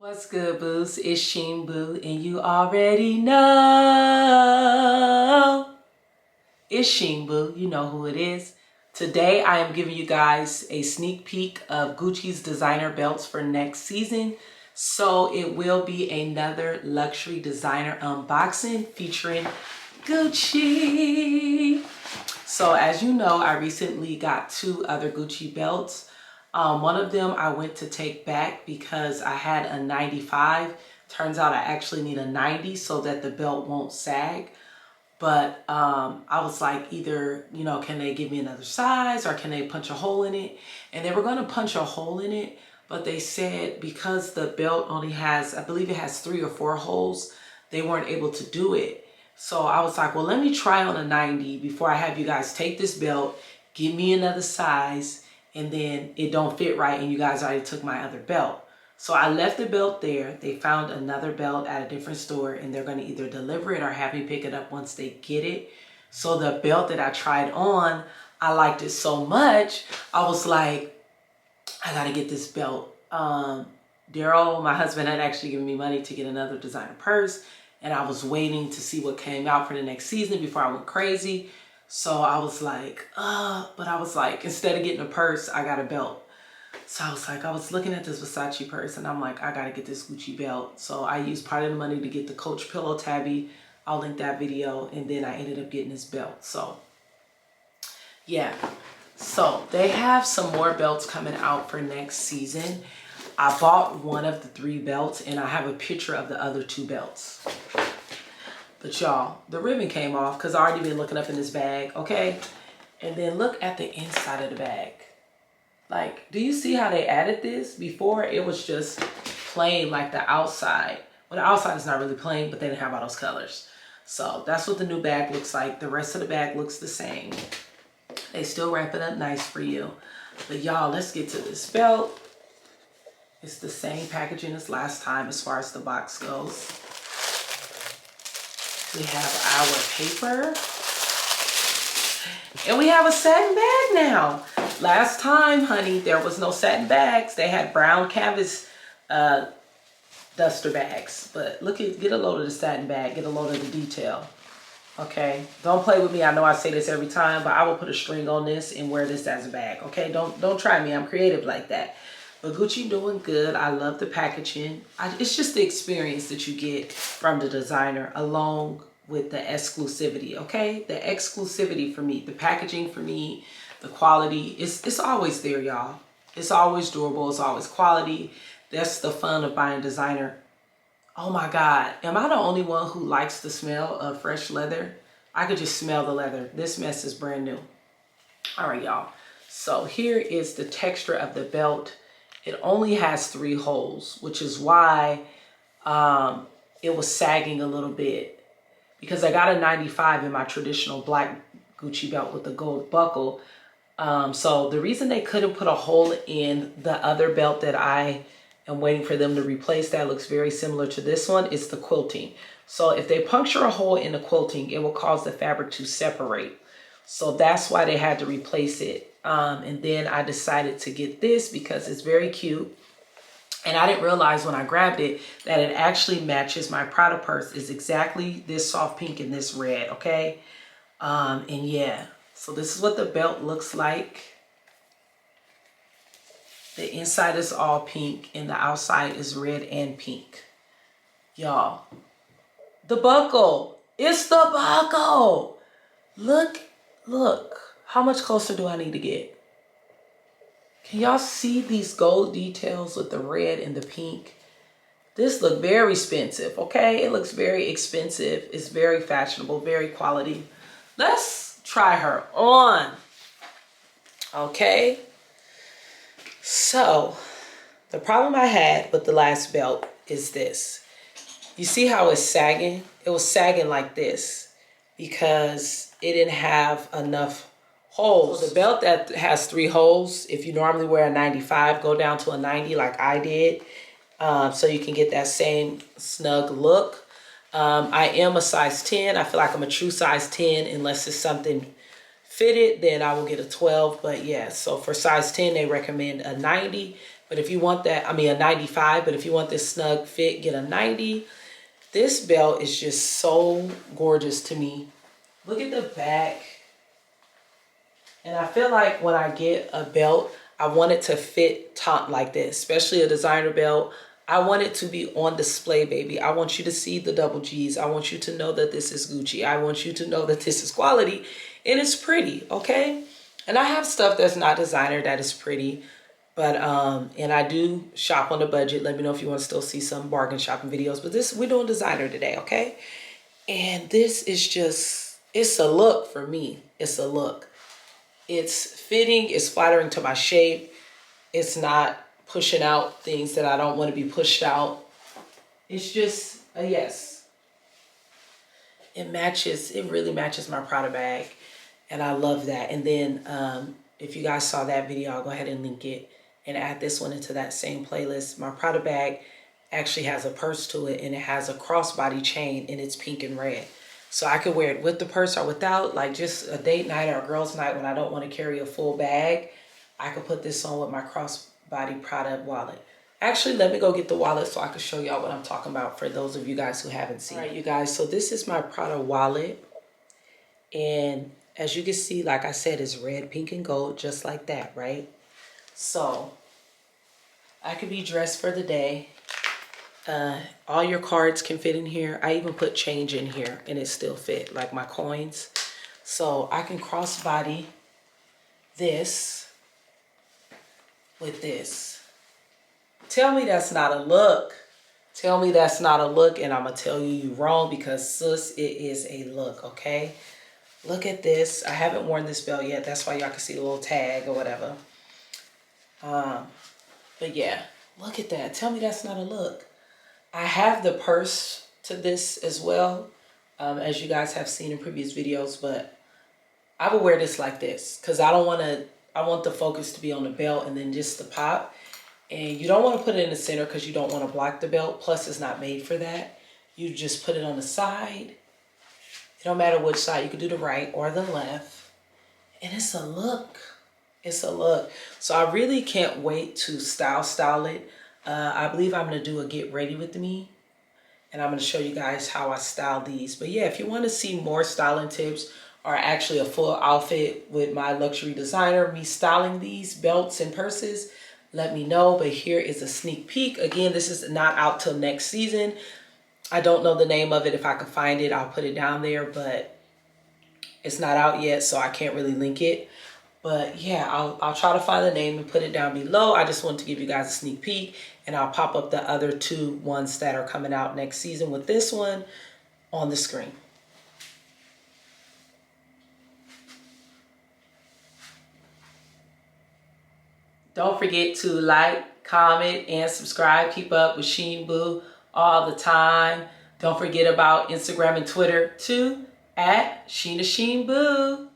What's good, boos? It's Sheen Boo, and you already know it's Sheen Boo. You know who it is. Today, I am giving you guys a sneak peek of Gucci's designer belts for next season. So it will be another luxury designer unboxing featuring Gucci. So as you know, I recently got two other Gucci belts. One of them I went to take back because I had a 95. Turns out I actually need a 90 so that the belt won't sag. But I was like, either, can they give me another size or can they punch a hole in it? And they were going to punch a hole in it, but they said because the belt only has, I believe it has 3 or 4 holes, they weren't able to do it. So I was like, well, let me try on a 90 before I have you guys take this belt, give me another size, and then it don't fit right and you guys already took my other belt. So I left the belt there. They found another belt at a different store and they're going to either deliver it or have me pick it up once they get it. So the belt that I tried on, I liked it so much. I was like, I got to get this belt. Daryl, my husband, had actually given me money to get another designer purse. And I was waiting to see what came out for the next season before I went crazy. So I was like, but I was like, instead of getting a purse, I got a belt. So I was looking at this Versace purse and I'm like, I gotta get this Gucci belt. So I used part of the money to get the Coach pillow tabby. I'll link that video. And then I ended up getting this belt. So yeah, so they have some more belts coming out for next season. I bought one of the 3 belts and I have a picture of the other 2 belts. But y'all, the ribbon came off because I already been looking up in this bag, okay? And then look at the inside of the bag. Like, do you see how they added this? Before, it was just plain like the outside. Well, the outside is not really plain, but they didn't have all those colors. So that's what the new bag looks like. The rest of the bag looks the same. They still wrap it up nice for you. But y'all, let's get to this belt. It's the same packaging as last time as far as the box goes. We have our paper. And we have a satin bag now. Last time, honey, there was no satin bags. They had brown canvas duster bags. But look at, get a load of the satin bag. Get a load of the detail. Okay? Don't play with me. I know I say this every time, but I will put a string on this and wear this as a bag. Okay? Don't try me. I'm creative like that. But Gucci doing good. I love the packaging. It's just the experience that you get from the designer along with the exclusivity, okay? The exclusivity for me, the packaging for me, the quality, it's always there, y'all. It's always durable, it's always quality. That's the fun of buying designer. Oh my God, am I the only one who likes the smell of fresh leather? I could just smell the leather. This mess is brand new. All right, y'all. So here is the texture of the belt. It only has 3 holes, which is why it was sagging a little bit. Because I got a 95 in my traditional black Gucci belt with the gold buckle. So the reason they couldn't put a hole in the other belt that I am waiting for them to replace that looks very similar to this one is the quilting. So if they puncture a hole in the quilting, it will cause the fabric to separate. So that's why they had to replace it. And then I decided to get this because it's very cute. And I didn't realize when I grabbed it that it actually matches my Prada purse. It's exactly this soft pink and this red, okay? And yeah, so this is what the belt looks like. The inside is all pink and the outside is red and pink. Y'all, the buckle. It's the buckle. Look. How much closer do I need to get? Can y'all see these gold details with the red and the pink? This looks very expensive, okay? It looks very expensive. It's very fashionable, very quality. Let's try her on, okay? So, the problem I had with the last belt is this. You see how it's sagging? It was sagging like this because it didn't have enough holes. So the belt that has 3 holes, if you normally wear a 95, go down to a 90 like I did, so you can get that same snug look. I am a size 10. I feel like I'm a true size 10 unless it's something fitted, then I will get a 12. But yeah, so for size 10, they recommend a 90. But if you want that, I mean a 95, but if you want this snug fit, get a 90. This belt is just so gorgeous to me. Look at the back. And I feel like when I get a belt, I want it to fit top like this, especially a designer belt. I want it to be on display, baby. I want you to see the double G's. I want you to know that this is Gucci. I want you to know that this is quality and it's pretty, okay? And I have stuff that's not designer that is pretty, but and I do shop on a budget. Let me know if you want to still see some bargain shopping videos, but this, we're doing designer today, okay? And this is just, it's a look for me. It's a look. It's fitting, it's flattering to my shape. It's not pushing out things that I don't want to be pushed out. It's just a yes. It matches, it really matches my Prada bag. And I love that. And then if you guys saw that video, I'll go ahead and link it and add this one into that same playlist. My Prada bag actually has a purse to it, and it has a crossbody chain, and it's pink and red. So I could wear it with the purse or without, like just a date night or a girl's night when I don't want to carry a full bag. I could put this on with my crossbody Prada wallet. Actually, let me go get the wallet so I can show y'all what I'm talking about for those of you guys who haven't seen. All right, you guys, so this is my Prada wallet. And as you can see, like I said, it's red, pink, and gold, just like that, right? So I could be dressed for the day. All your cards can fit in here. I even put change in here and it still fit, like my coins. So I can crossbody this with this. Tell me that's not a look. Tell me that's not a look, and I'm gonna tell you wrong, because sis, it is a look, okay? Look at this. I haven't worn this belt yet. That's why y'all can see the little tag or whatever. But yeah, look at that. Tell me that's not a look. I have the purse to this as well, as you guys have seen in previous videos, but I would wear this like this because I want the focus to be on the belt and then just the pop. And you don't want to put it in the center because you don't want to block the belt. Plus, it's not made for that. You just put it on the side. It don't matter which side. You can do the right or the left. And it's a look. It's a look. So I really can't wait to style it. I believe I'm going to do a get ready with me, and I'm going to show you guys how I style these. But yeah, if you want to see more styling tips or actually a full outfit with my luxury designer, me styling these belts and purses, let me know. But here is a sneak peek. Again, this is not out till next season. I don't know the name of it. If I can find it, I'll put it down there, but it's not out yet, so I can't really link it. But yeah, I'll try to find the name and put it down below. I just wanted to give you guys a sneak peek, and I'll pop up the other two ones that are coming out next season with this one on the screen. Don't forget to like, comment, and subscribe. Keep up with Sheen Boo all the time. Don't forget about Instagram and Twitter too, at Sheena Sheen Boo.